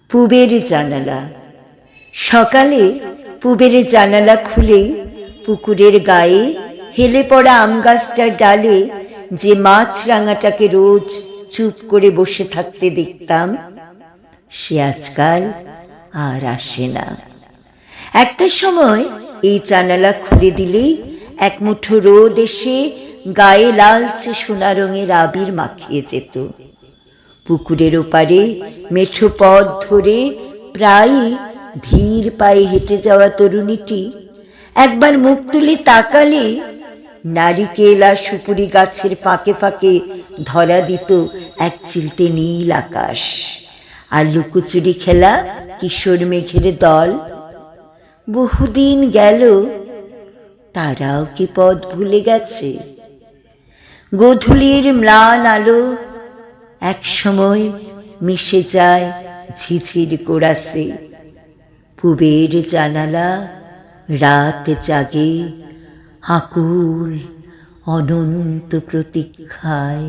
পুবের জানালা। সকালে পুবের জানালা খুলে পুকুরের গায়ে হেলে পড়া আম গাছটার ডালে যে মাছরাঙাটাকে রোজ চুপ করে বসে থাকতে দেখতাম, সে আজকাল আর আসে না। একটা সময় এই জানালা খুলে দিলেই এক মুঠো রোদ এসে গায়ে লালচে সোনা রঙের আবির মাখিয়ে যেত। পুকুরের ওপারে মেঠো পথ ধরে প্রায়ই ধীর পায়ে হেঁটে যাওয়া তরুণীটি একবার মুখ তুলে তাকালে নারিকেল আর সুপুরি গাছের ফাঁকে ফাঁকে ধরা দিত এক চিলতে নীল আকাশ, আর লুকোচুরি খেলা কিশোর মেঘের দল। বহুদিন গেল, তারাও কি পথ ভুলে গেছে? গোধূলির ম্লান আলো এক সময় মিশে যায় ঝিঝির কোরাসে। পুবের জানালা রাত জাগে আকুল অনন্ত প্রতীক্ষায়।